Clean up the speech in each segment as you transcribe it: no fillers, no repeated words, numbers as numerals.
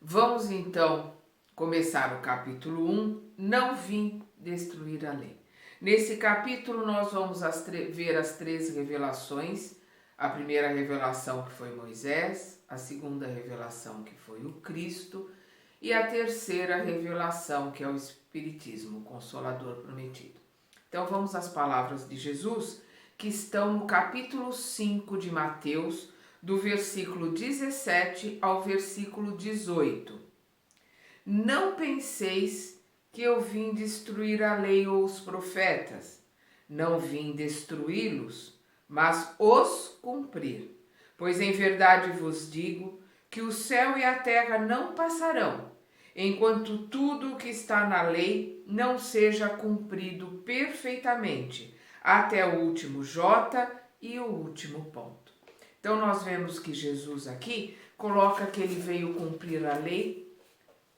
Vamos então começar o capítulo 1, Não vim destruir a lei. Nesse capítulo nós vamos ver as três revelações. A primeira revelação que foi Moisés, a segunda revelação que foi o Cristo e a terceira revelação que é o Espiritismo, o Consolador Prometido. Então vamos às palavras de Jesus que estão no capítulo 5 de Mateus, do versículo 17 ao versículo 18. Não penseis que eu vim destruir a lei ou os profetas. Não vim destruí-los, mas os cumprir. Pois em verdade vos digo que o céu e a terra não passarão, enquanto tudo o que está na lei não seja cumprido perfeitamente, até o último J e o último ponto. Então nós vemos que Jesus aqui coloca que ele veio cumprir a lei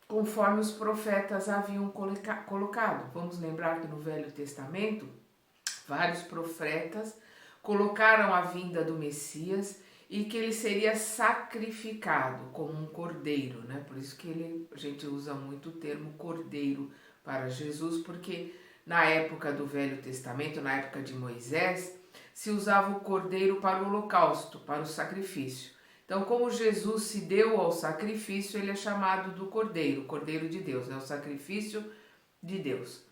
conforme os profetas haviam colocado. Vamos lembrar que no Velho Testamento, vários profetas colocaram a vinda do Messias e que ele seria sacrificado como um cordeiro, né? Por isso que a gente usa muito o termo cordeiro para Jesus, porque na época do Velho Testamento, na época de Moisés, se usava o cordeiro para o holocausto, para o sacrifício. Então, como Jesus se deu ao sacrifício, ele é chamado do cordeiro, o cordeiro de Deus, né? O sacrifício de Deus.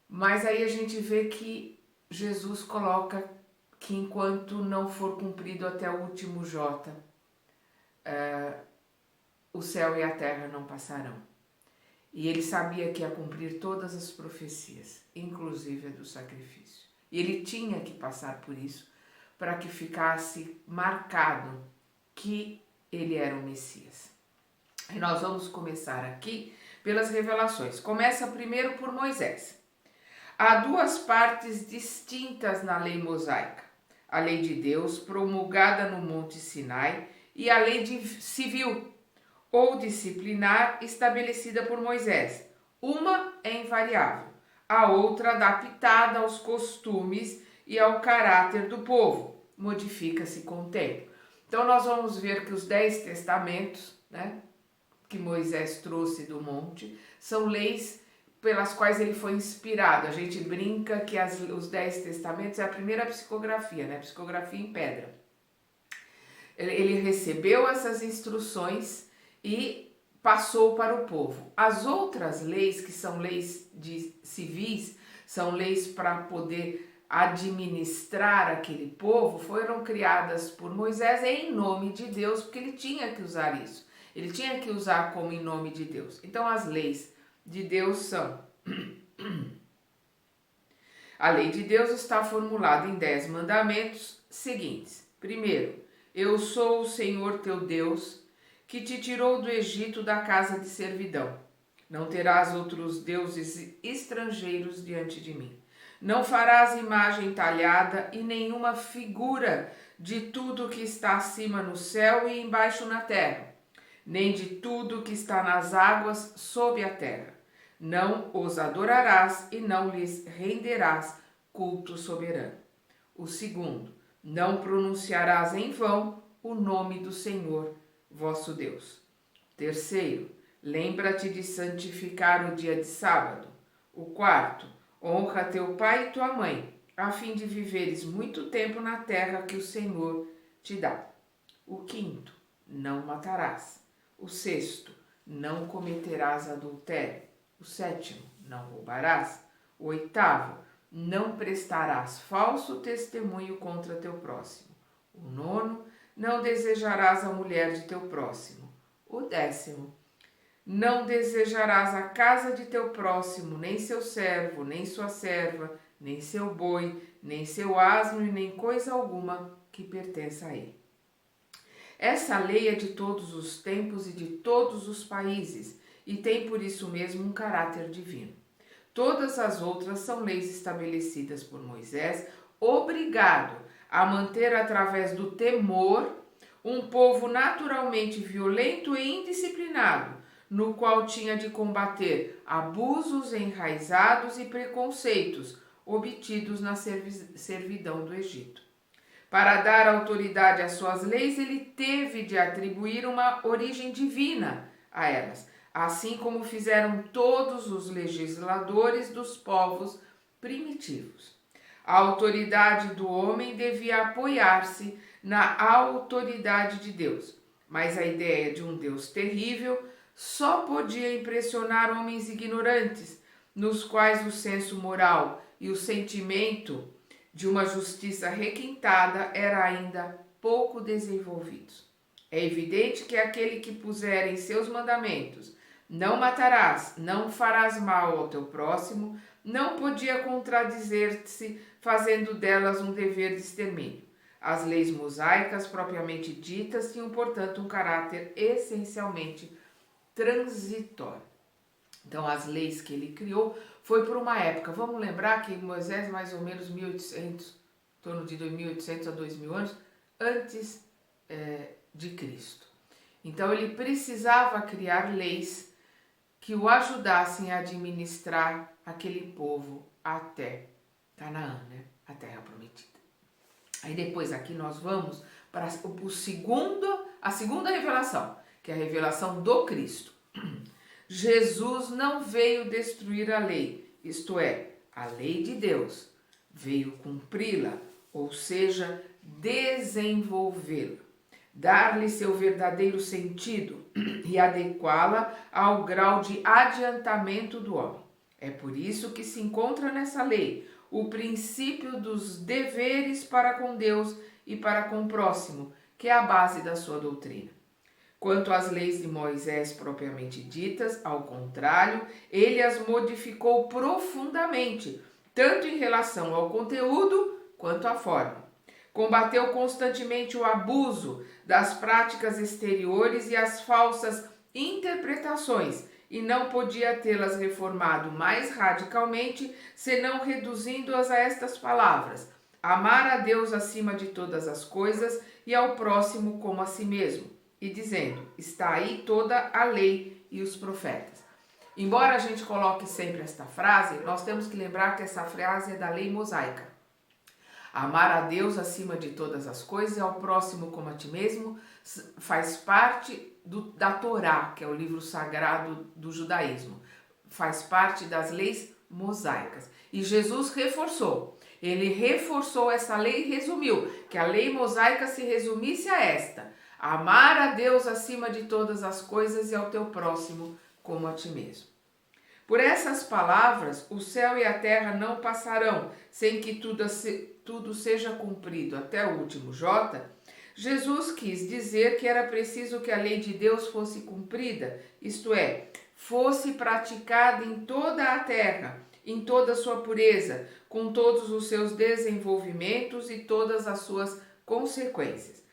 Mas aí a gente vê que Jesus coloca que enquanto não for cumprido até o último J, o céu e a terra não passarão. E ele sabia que ia cumprir todas as profecias, inclusive a do sacrifício. E ele tinha que passar por isso para que ficasse marcado que ele era o Messias. E nós vamos começar aqui pelas revelações. Começa primeiro por Moisés. Há duas partes distintas na lei mosaica: a lei de Deus, promulgada no Monte Sinai, e a lei civil ou disciplinar, estabelecida por Moisés. Uma é invariável, a outra adaptada aos costumes e ao caráter do povo, modifica-se com o tempo. Então nós vamos ver que os 10 testamentos, né, que Moisés trouxe do monte, são leis pelas quais ele foi inspirado. A gente brinca que os 10 testamentos é a primeira psicografia, né, psicografia em pedra. Ele recebeu essas instruções e passou para o povo. As outras leis, que são leis civis, são leis para poder administrar aquele povo, foram criadas por Moisés em nome de Deus, porque ele tinha que usar isso. Ele tinha que usar como em nome de Deus. Então as leis de Deus são... A lei de Deus está formulada em 10 mandamentos seguintes. Primeiro, eu sou o Senhor teu Deus, que te tirou do Egito da casa de servidão. Não terás outros deuses estrangeiros diante de mim. Não farás imagem talhada e nenhuma figura de tudo que está acima no céu e embaixo na terra, nem de tudo que está nas águas sob a terra. Não os adorarás e não lhes renderás culto soberano. O segundo, não pronunciarás em vão o nome do Senhor, vosso Deus. Terceiro, lembra-te de santificar o dia de sábado. O quarto, honra teu pai e tua mãe, a fim de viveres muito tempo na terra que o Senhor te dá. O quinto, não matarás. O sexto, não cometerás adultério. O sétimo, não roubarás. O oitavo, não prestarás falso testemunho contra teu próximo. O nono, não desejarás a mulher de teu próximo. O décimo, não desejarás a casa de teu próximo, nem seu servo, nem sua serva, nem seu boi, nem seu asno e nem coisa alguma que pertença a ele. Essa lei é de todos os tempos e de todos os países e tem por isso mesmo um caráter divino. Todas as outras são leis estabelecidas por Moisés, obrigado a manter através do temor um povo naturalmente violento e indisciplinado, no qual tinha de combater abusos enraizados e preconceitos obtidos na servidão do Egito. Para dar autoridade às suas leis, ele teve de atribuir uma origem divina a elas, assim como fizeram todos os legisladores dos povos primitivos. A autoridade do homem devia apoiar-se na autoridade de Deus, mas a ideia de um Deus terrível só podia impressionar homens ignorantes, nos quais o senso moral e o sentimento de uma justiça requintada era ainda pouco desenvolvidos. É evidente que aquele que puser em seus mandamentos: não matarás, não farás mal ao teu próximo, não podia contradizer-se fazendo delas um dever de extermínio. As leis mosaicas propriamente ditas tinham, portanto, um caráter essencialmente transitório. Então, as leis que ele criou foi por uma época. Vamos lembrar que Moisés, mais ou menos 1800, em torno de 1800 a 2000 anos antes de Cristo. Então, ele precisava criar leis que o ajudassem a administrar aquele povo até Canaã, né? A terra prometida. Aí depois aqui nós vamos para a segunda revelação, que é a revelação do Cristo. Jesus não veio destruir a lei, isto é, a lei de Deus, veio cumpri-la, ou seja, desenvolvê-la, dar-lhe seu verdadeiro sentido e adequá-la ao grau de adiantamento do homem. É por isso que se encontra nessa lei o princípio dos deveres para com Deus e para com o próximo, que é a base da sua doutrina. Quanto às leis de Moisés propriamente ditas, ao contrário, ele as modificou profundamente, tanto em relação ao conteúdo quanto à forma. Combateu constantemente o abuso das práticas exteriores e as falsas interpretações, e não podia tê-las reformado mais radicalmente, senão reduzindo-as a estas palavras: amar a Deus acima de todas as coisas e ao próximo como a si mesmo. E dizendo: está aí toda a lei e os profetas. Embora a gente coloque sempre esta frase, nós temos que lembrar que essa frase é da lei mosaica. Amar a Deus acima de todas as coisas e ao próximo como a ti mesmo faz parte da Torá, que é o livro sagrado do judaísmo. Faz parte das leis mosaicas. E Jesus reforçou. Ele reforçou essa lei e resumiu que a lei mosaica se resumisse a esta: amar a Deus acima de todas as coisas e ao teu próximo como a ti mesmo. Por essas palavras, o céu e a terra não passarão sem que tudo seja cumprido até o último J. Jesus quis dizer que era preciso que a lei de Deus fosse cumprida, isto é, fosse praticada em toda a terra, em toda a sua pureza, com todos os seus desenvolvimentos e todas as suas consequências.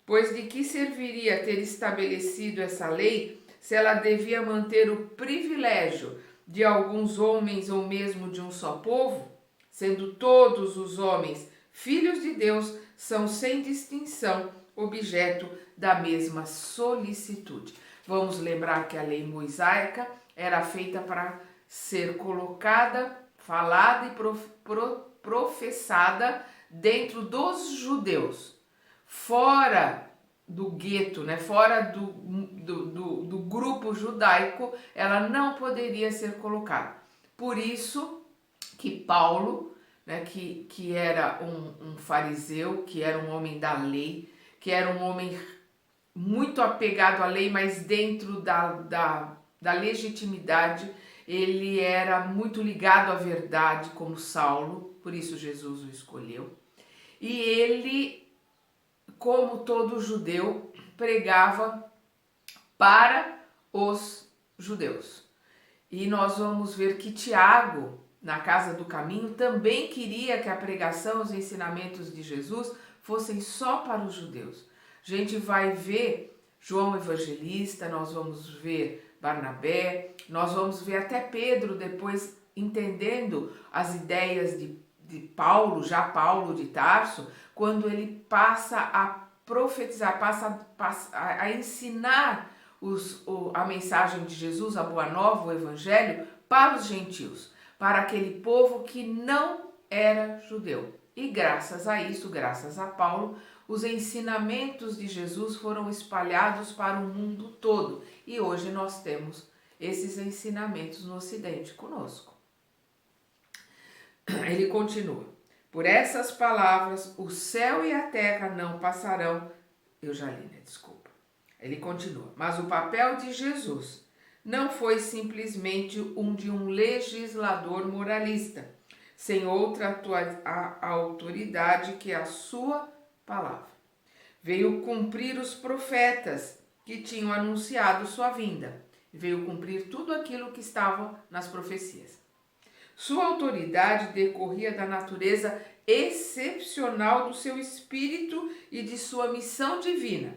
Pois de que serviria ter estabelecido essa lei se ela devia manter o privilégio de alguns homens ou mesmo de um só povo? Sendo todos os homens filhos de Deus, são sem distinção objeto da mesma solicitude. Vamos lembrar que a lei mosaica era feita para ser colocada, falada e professada dentro dos judeus, fora do gueto, né? Fora do grupo judaico, ela não poderia ser colocada. Por isso que Paulo, né, que era um fariseu, que era um homem da lei, que era um homem muito apegado à lei, mas dentro da legitimidade, ele era muito ligado à verdade, como Saulo, por isso Jesus o escolheu. E ele, como todo judeu, pregava para os judeus. E nós vamos ver que Tiago, na Casa do Caminho, também queria que a pregação, os ensinamentos de Jesus fossem só para os judeus. A gente vai ver João Evangelista, nós vamos ver Barnabé, nós vamos ver até Pedro depois entendendo as ideias de Paulo, já Paulo de Tarso, quando ele passa a profetizar, passa a ensinar a mensagem de Jesus, a Boa Nova, o Evangelho, para os gentios, para aquele povo que não era judeu. E graças a isso, graças a Paulo, os ensinamentos de Jesus foram espalhados para o mundo todo e hoje nós temos esses ensinamentos no Ocidente conosco. Ele continua: por essas palavras o céu e a terra não passarão. Eu já li, né? Desculpa. Ele continua: mas o papel de Jesus não foi simplesmente de um legislador moralista, sem outra autoridade que a sua palavra. Veio cumprir os profetas que tinham anunciado sua vinda. Veio cumprir tudo aquilo que estava nas profecias. Sua autoridade decorria da natureza excepcional do seu espírito e de sua missão divina.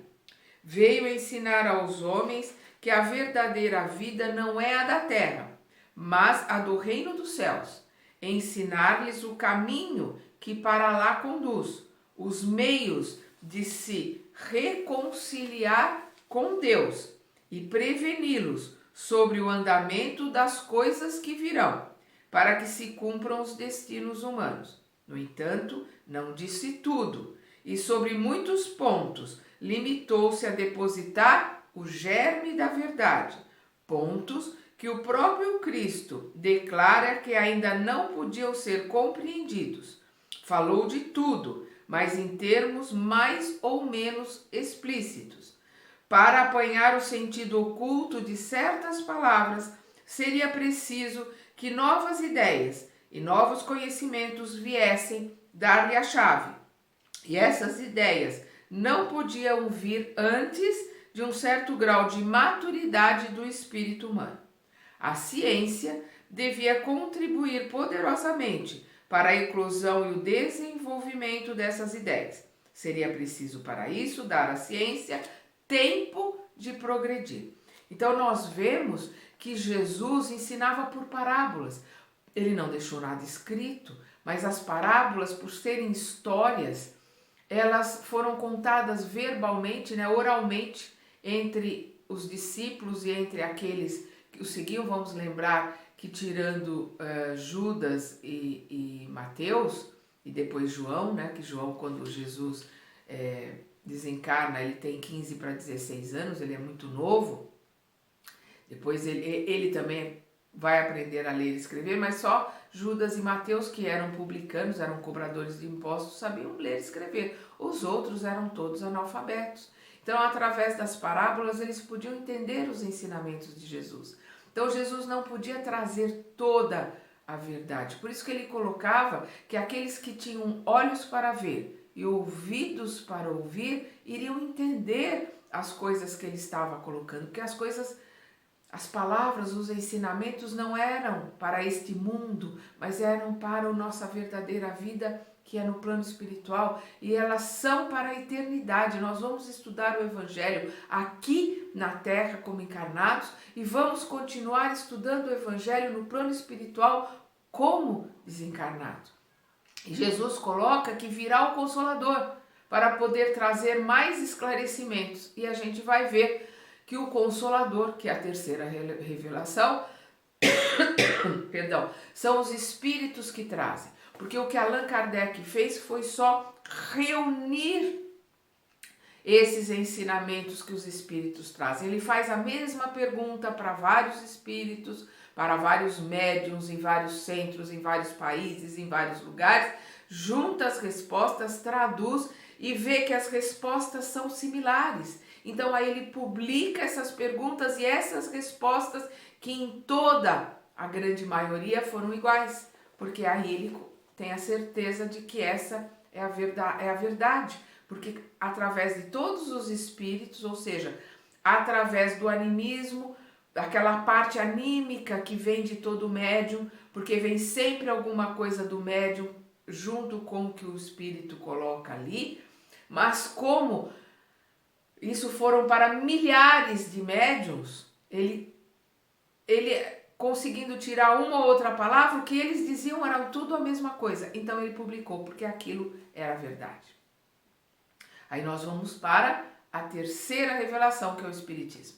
Veio ensinar aos homens que a verdadeira vida não é a da terra, mas a do reino dos céus. Ensinar-lhes o caminho que para lá conduz, os meios de se reconciliar com Deus e preveni-los sobre o andamento das coisas que virão, para que se cumpram os destinos humanos. No entanto, não disse tudo, e sobre muitos pontos limitou-se a depositar o germe da verdade, pontos que o próprio Cristo declara que ainda não podiam ser compreendidos. Falou de tudo, mas em termos mais ou menos explícitos. Para apanhar o sentido oculto de certas palavras, seria preciso que novas ideias e novos conhecimentos viessem dar-lhe a chave. E essas ideias não podiam vir antes de um certo grau de maturidade do espírito humano. A ciência devia contribuir poderosamente para a eclosão e o desenvolvimento dessas ideias. Seria preciso, para isso, dar à ciência tempo de progredir. Então, nós vemos que Jesus ensinava por parábolas. Ele não deixou nada escrito, mas as parábolas, por serem histórias, elas foram contadas verbalmente, oralmente, entre os discípulos e entre aqueles que o seguiam. Vamos lembrar que tirando Judas e Mateus, e depois João, que João, quando Jesus desencarna, ele tem 15 para 16 anos, ele é muito novo. Depois ele também vai aprender a ler e escrever, mas só Judas e Mateus, que eram publicanos, eram cobradores de impostos, sabiam ler e escrever. Os outros eram todos analfabetos. Então, através das parábolas, eles podiam entender os ensinamentos de Jesus. Então, Jesus não podia trazer toda a verdade. Por isso que ele colocava que aqueles que tinham olhos para ver e ouvidos para ouvir, iriam entender as coisas que ele estava colocando, porque as palavras, os ensinamentos não eram para este mundo, mas eram para a nossa verdadeira vida, que é no plano espiritual, e elas são para a eternidade. Nós vamos estudar o Evangelho aqui na Terra como encarnados e vamos continuar estudando o Evangelho no plano espiritual como desencarnado. E Jesus coloca que virá o Consolador para poder trazer mais esclarecimentos, e a gente vai ver que o Consolador, que é a terceira revelação, são os espíritos que trazem. Porque o que Allan Kardec fez foi só reunir esses ensinamentos que os espíritos trazem. Ele faz a mesma pergunta para vários espíritos, para vários médiuns, em vários centros, em vários países, em vários lugares, junta as respostas, traduz e vê que as respostas são similares. Então aí ele publica essas perguntas e essas respostas, que em toda a grande maioria foram iguais, porque aí ele tem a certeza de que essa é a verdade, porque através de todos os espíritos, ou seja, através do animismo, daquela parte anímica que vem de todo médium, porque vem sempre alguma coisa do médium junto com o que o espírito coloca ali, mas como isso foram para milhares de médiums, ele conseguindo tirar uma ou outra palavra, o que eles diziam era tudo a mesma coisa. Então ele publicou, porque aquilo era verdade. Aí nós vamos para a terceira revelação, que é o Espiritismo.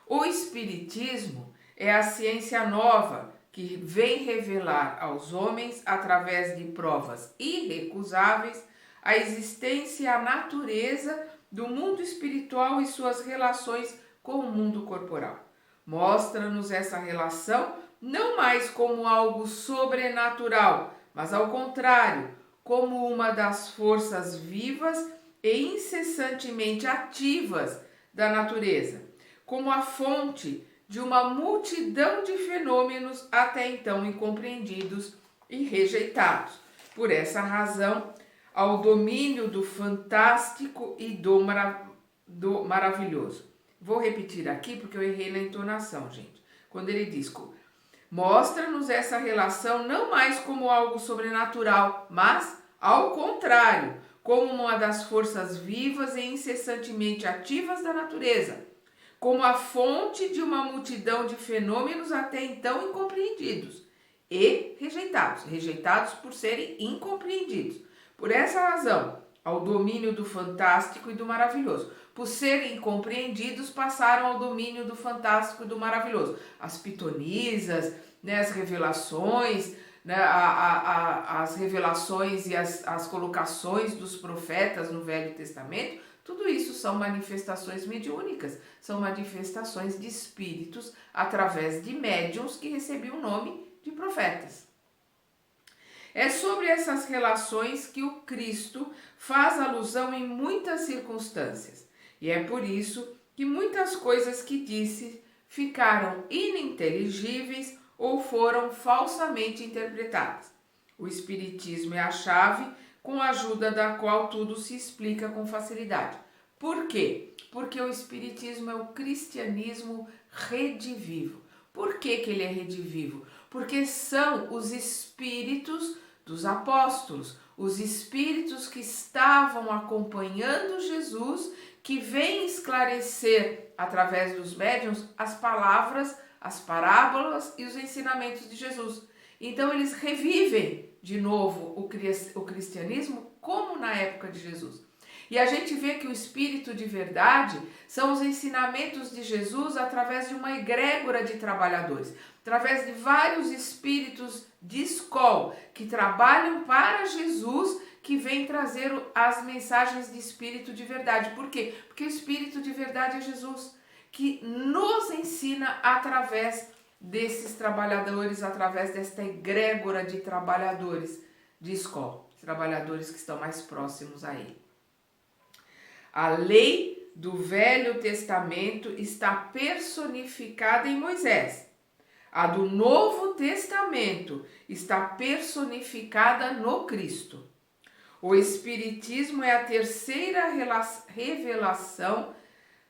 O Espiritismo é a ciência nova que vem revelar aos homens, através de provas irrecusáveis, a existência e a natureza do mundo espiritual e suas relações com o mundo corporal. Mostra-nos essa relação não mais como algo sobrenatural, mas ao contrário, como uma das forças vivas e incessantemente ativas da natureza, como a fonte de uma multidão de fenômenos até então incompreendidos e rejeitados. Por essa razão, ao domínio do fantástico e do maravilhoso. Vou repetir aqui porque eu errei na entonação, gente. Quando ele diz: mostra-nos essa relação não mais como algo sobrenatural, mas, ao contrário, como uma das forças vivas e incessantemente ativas da natureza, como a fonte de uma multidão de fenômenos até então incompreendidos e rejeitados por serem incompreendidos. Por essa razão, ao domínio do fantástico e do maravilhoso. Por serem incompreendidos, passaram ao domínio do fantástico e do maravilhoso. As pitonisas, né, as revelações, né, as revelações e as colocações dos profetas no Velho Testamento, tudo isso são manifestações mediúnicas, são manifestações de espíritos através de médiuns que recebiam o nome de profetas. É sobre essas relações que o Cristo faz alusão em muitas circunstâncias. E é por isso que muitas coisas que disse ficaram ininteligíveis ou foram falsamente interpretadas. O Espiritismo é a chave com a ajuda da qual tudo se explica com facilidade. Por quê? Porque o Espiritismo é o cristianismo redivivo. Por que ele é redivivo? Porque são os espíritos dos apóstolos, os espíritos que estavam acompanhando Jesus, que vêm esclarecer através dos médiuns as palavras, as parábolas e os ensinamentos de Jesus. Então eles revivem de novo o cristianismo como na época de Jesus. E a gente vê que o espírito de verdade são os ensinamentos de Jesus através de uma egrégora de trabalhadores, através de vários espíritos de escola que trabalham para Jesus, que vem trazer as mensagens de espírito de verdade. Por quê? Porque o espírito de verdade é Jesus, que nos ensina através desses trabalhadores, através desta egrégora de trabalhadores de escola, trabalhadores que estão mais próximos a ele. A lei do Velho Testamento está personificada em Moisés. A do Novo Testamento está personificada no Cristo. O Espiritismo é a terceira revelação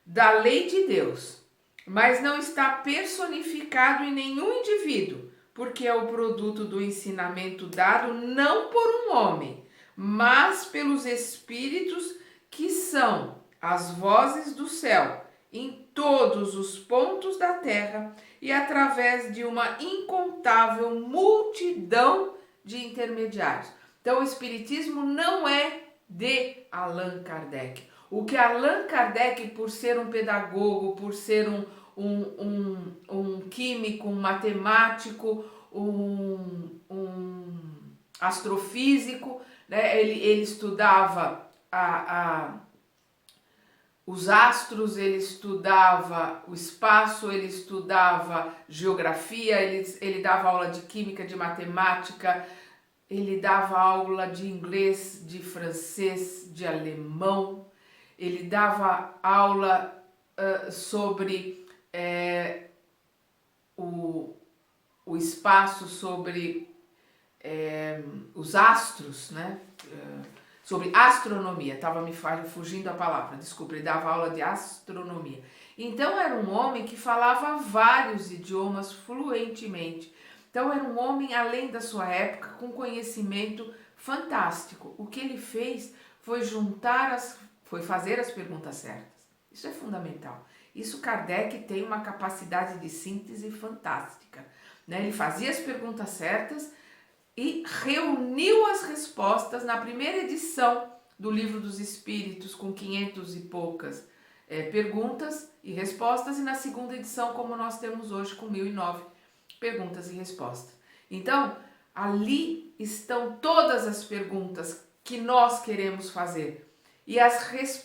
da lei de Deus, mas não está personificado em nenhum indivíduo, porque é o produto do ensinamento dado não por um homem, mas pelos Espíritos que são as vozes do céu em todos os pontos da terra e através de uma incontável multidão de intermediários. Então, o Espiritismo não é de Allan Kardec. O que Allan Kardec, por ser um pedagogo, por ser um químico, um matemático, um astrofísico, né? Ele estudava os astros, ele estudava o espaço, ele estudava geografia, ele dava aula de química, de matemática, ele dava aula de inglês, de francês, de alemão, ele dava aula sobre o espaço, sobre os astros, né? Sobre astronomia, estava me fugindo a palavra, desculpa, ele dava aula de astronomia. Então era um homem que falava vários idiomas fluentemente. Então era um homem, além da sua época, com conhecimento fantástico. O que ele fez foi foi fazer as perguntas certas. Isso é fundamental. Isso Kardec tem uma capacidade de síntese fantástica, né? Ele fazia as perguntas certas e reuniu as respostas na primeira edição do Livro dos Espíritos, com 500 e poucas perguntas e respostas, e na segunda edição, como nós temos hoje, com 1009 perguntas e respostas. Então, ali estão todas as perguntas que nós queremos fazer.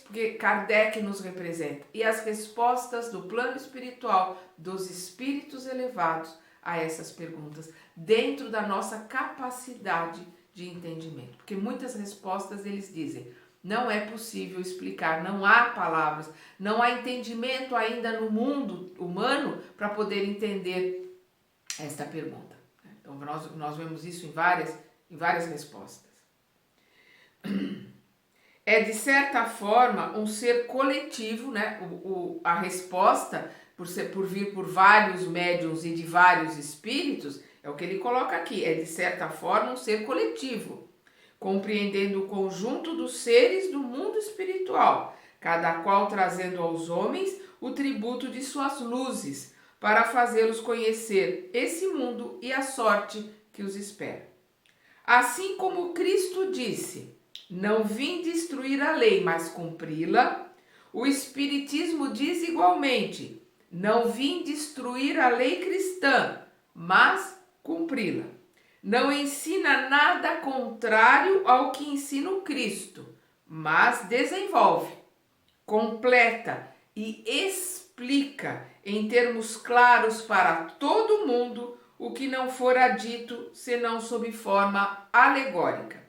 Porque Kardec nos representa. E as respostas do plano espiritual, dos espíritos elevados a essas perguntas, dentro da nossa capacidade de entendimento. Porque muitas respostas eles dizem, não é possível explicar, não há palavras, não há entendimento ainda no mundo humano para poder entender esta pergunta. Então nós vemos isso em várias respostas. É de certa forma um ser coletivo, né? A resposta, por vir por vários médiuns e de vários espíritos, é o que ele coloca aqui, é de certa forma um ser coletivo, compreendendo o conjunto dos seres do mundo espiritual, cada qual trazendo aos homens o tributo de suas luzes, para fazê-los conhecer esse mundo e a sorte que os espera. Assim como Cristo disse, não vim destruir a lei, mas cumpri-la, o Espiritismo diz igualmente, não vim destruir a lei cristã, mas cumpri-la. Não ensina nada contrário ao que ensina o Cristo, mas desenvolve, completa e explica em termos claros para todo mundo o que não fora dito senão sob forma alegórica.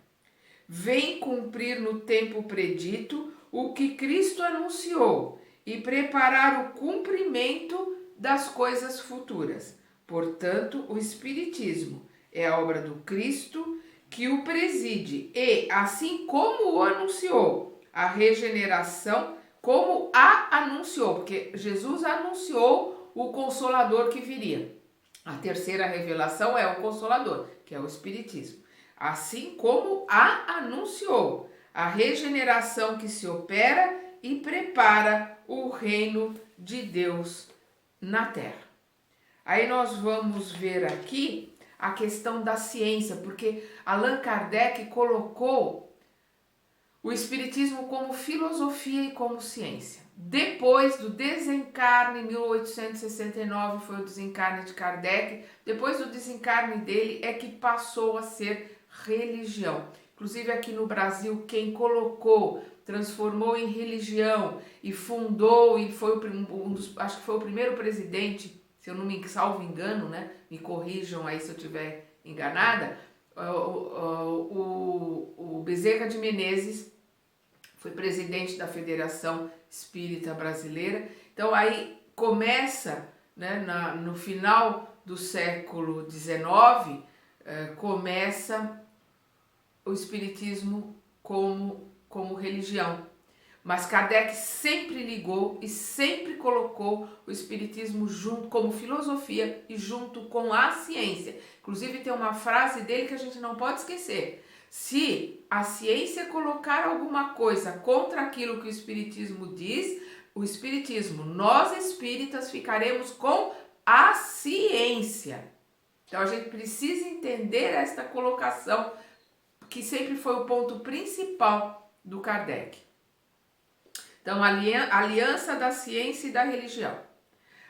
Vem cumprir no tempo predito o que Cristo anunciou e preparar o cumprimento das coisas futuras. Portanto, o Espiritismo é a obra do Cristo que o preside e, assim como o anunciou, a regeneração, como a anunciou, porque Jesus anunciou o Consolador que viria. A terceira revelação é o Consolador, que é o Espiritismo. Assim como a anunciou, a regeneração que se opera e prepara o reino de Deus na Terra. Aí nós vamos ver aqui a questão da ciência, porque Allan Kardec colocou o Espiritismo como filosofia e como ciência. Depois do desencarne, em 1869 foi o desencarne de Kardec, depois do desencarne dele é que passou a ser religião. Inclusive aqui no Brasil, quem colocou, transformou em religião e fundou, e foi acho que foi o primeiro presidente, se eu não me salvo engano, né? Me corrijam aí se eu estiver enganada, o Bezerra de Menezes foi presidente da Federação Espírita Brasileira. Então aí começa, né, no final do século XIX, começa o Espiritismo como religião. Mas Kardec sempre ligou e sempre colocou o Espiritismo junto como filosofia e junto com a ciência. Inclusive tem uma frase dele que a gente não pode esquecer. Se a ciência colocar alguma coisa contra aquilo que o Espiritismo diz, o Espiritismo, nós espíritas ficaremos com a ciência. Então a gente precisa entender esta colocação, que sempre foi o ponto principal do Kardec. Então, a aliança da ciência e da religião.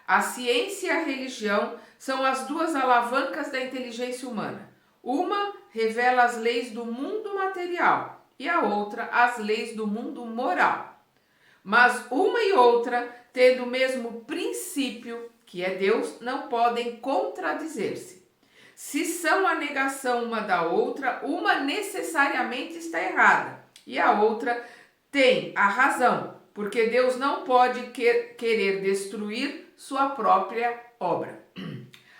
A ciência e a religião são as duas alavancas da inteligência humana. Uma revela as leis do mundo material e a outra as leis do mundo moral. Mas uma e outra, tendo o mesmo princípio, que é Deus, não podem contradizer-se. Se são a negação uma da outra, uma necessariamente está errada e a outra tem a razão, porque Deus não pode querer destruir sua própria obra.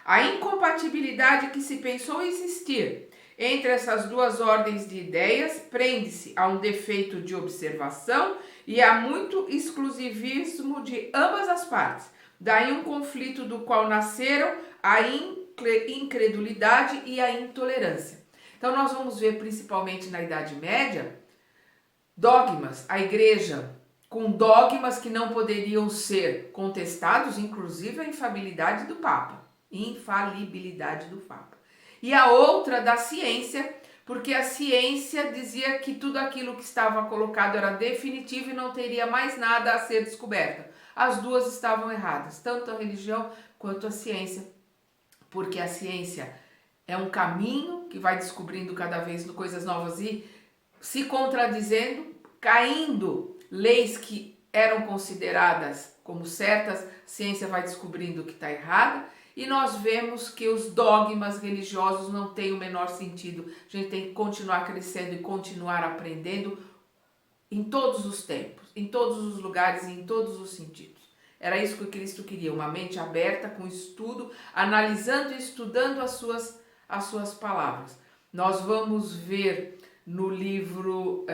A incompatibilidade que se pensou existir entre essas duas ordens de ideias prende-se a um defeito de observação e a muito exclusivismo de ambas as partes. Daí um conflito do qual nasceram a incredulidade e a intolerância. Então nós vamos ver principalmente na Idade Média dogmas, a igreja com dogmas que não poderiam ser contestados, inclusive a infalibilidade do Papa. E a outra da ciência, porque a ciência dizia que tudo aquilo que estava colocado era definitivo e não teria mais nada a ser descoberto. As duas estavam erradas, tanto a religião quanto a ciência, porque a ciência é um caminho que vai descobrindo cada vez coisas novas e se contradizendo, caindo leis que eram consideradas como certas, a ciência vai descobrindo que está errada, e nós vemos que os dogmas religiosos não têm o menor sentido. A gente tem que continuar crescendo e continuar aprendendo em todos os tempos, em todos os lugares e em todos os sentidos. Era isso que Cristo queria, uma mente aberta com estudo, analisando e estudando as suas palavras. Nós vamos ver no livro,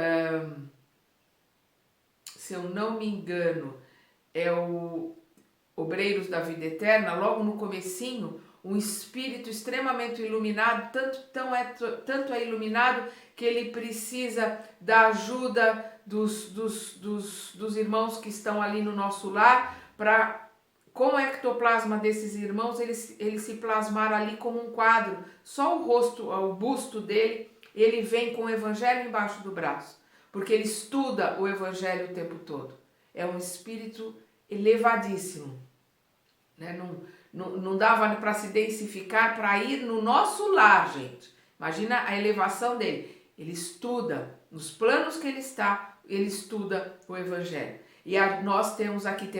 se eu não me engano, é o Obreiros da Vida Eterna, logo no comecinho, um espírito extremamente iluminado, tanto é iluminado que ele precisa da ajuda dos irmãos que estão ali no nosso lar, para, com o ectoplasma desses irmãos, ele se plasmar ali como um quadro, só o rosto, o busto dele, ele vem com o evangelho embaixo do braço, porque ele estuda o evangelho o tempo todo. É um espírito elevadíssimo, né? Não dava para se densificar, para ir no nosso lar, gente. Imagina a elevação dele. Ele estuda, nos planos que ele está, ele estuda o evangelho. E nós temos aqui,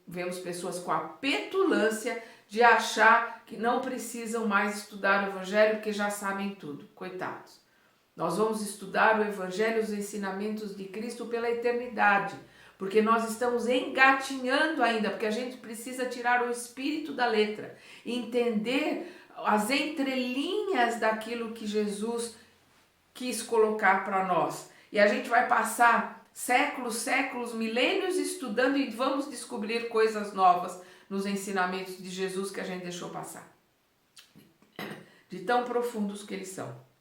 vemos pessoas com a petulância de achar que não precisam mais estudar o evangelho porque já sabem tudo. Coitados. Nós vamos estudar o evangelho, os ensinamentos de Cristo pela eternidade, porque nós estamos engatinhando ainda, porque a gente precisa tirar o espírito da letra, entender as entrelinhas daquilo que Jesus quis colocar para nós. E a gente vai passar séculos, milênios estudando e vamos descobrir coisas novas nos ensinamentos de Jesus que a gente deixou passar, de tão profundos que eles são.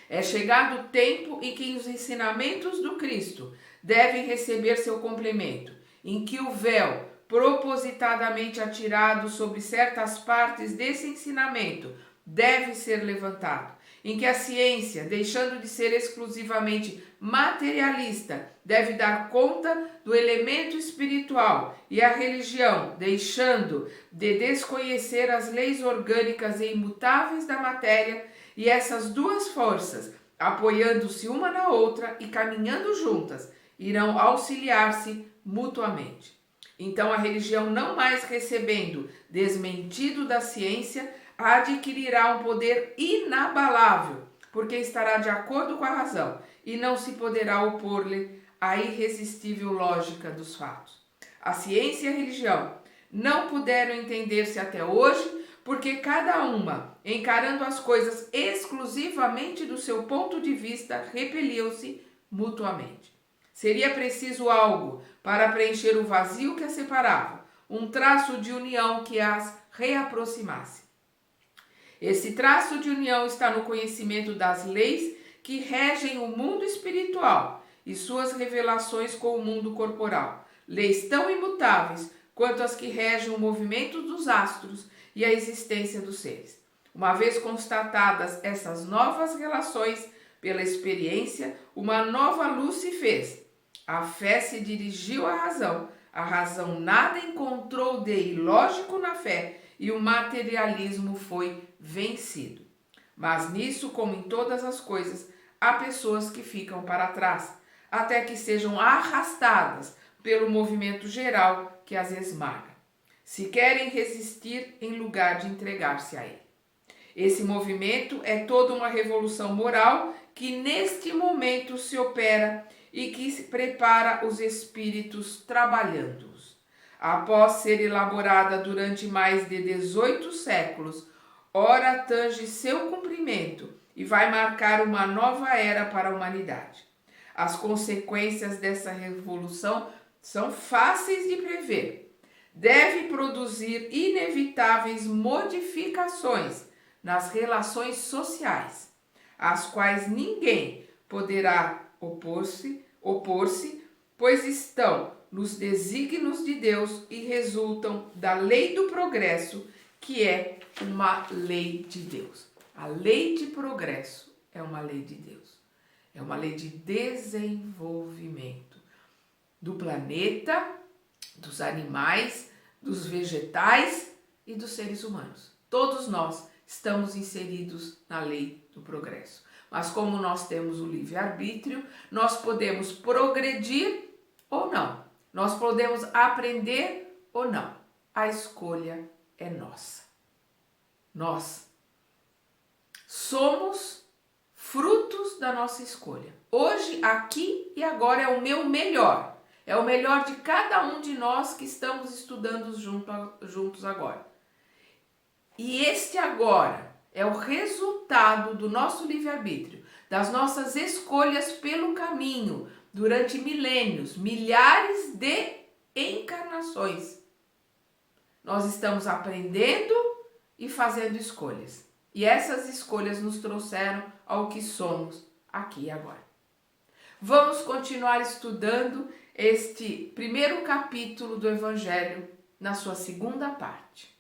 É chegado o tempo em que os ensinamentos do Cristo devem receber seu complemento, em que o véu, propositadamente atirado sobre certas partes desse ensinamento, deve ser levantado, em que a ciência, deixando de ser exclusivamente materialista, deve dar conta do elemento espiritual, e a religião, deixando de desconhecer as leis orgânicas e imutáveis da matéria, e essas duas forças, apoiando-se uma na outra e caminhando juntas, irão auxiliar-se mutuamente. Então a religião, não mais recebendo desmentido da ciência, adquirirá um poder inabalável, porque estará de acordo com a razão e não se poderá opor-lhe a irresistível lógica dos fatos. A ciência e a religião não puderam entender-se até hoje, porque cada uma, encarando as coisas exclusivamente do seu ponto de vista, repeliam-se mutuamente. Seria preciso algo para preencher o vazio que as separava, um traço de união que as reaproximasse. Esse traço de união está no conhecimento das leis que regem o mundo espiritual e suas revelações com o mundo corporal, leis tão imutáveis quanto as que regem o movimento dos astros e a existência dos seres. Uma vez constatadas essas novas relações pela experiência, uma nova luz se fez. A fé se dirigiu à razão, a razão nada encontrou de ilógico na fé e o materialismo foi vencido. Mas nisso, como em todas as coisas, há pessoas que ficam para trás, até que sejam arrastadas pelo movimento geral que as esmaga, se querem resistir em lugar de entregar-se a ele. Esse movimento é toda uma revolução moral que neste momento se opera e que se prepara os espíritos trabalhando-os. Após ser elaborada durante mais de 18 séculos, ora tange seu cumprimento e vai marcar uma nova era para a humanidade. As consequências dessa revolução são fáceis de prever. Deve produzir inevitáveis modificações nas relações sociais, às quais ninguém poderá opor-se, pois estão nos desígnios de Deus e resultam da lei do progresso, que é uma lei de Deus. A lei de progresso é uma lei de Deus. É uma lei de desenvolvimento do planeta, dos animais, dos vegetais e dos seres humanos. Todos nós estamos inseridos na lei do progresso. Mas como nós temos o livre-arbítrio, nós podemos progredir ou não. Nós podemos aprender ou não. A escolha é nossa. Nós somos frutos da nossa escolha. Hoje, aqui e agora é o meu melhor. É o melhor de cada um de nós que estamos estudando juntos agora. E este agora é o resultado do nosso livre-arbítrio, das nossas escolhas pelo caminho, durante milênios, milhares de encarnações. Nós estamos aprendendo e fazendo escolhas. E essas escolhas nos trouxeram ao que somos aqui e agora. Vamos continuar estudando este primeiro capítulo do Evangelho na sua segunda parte.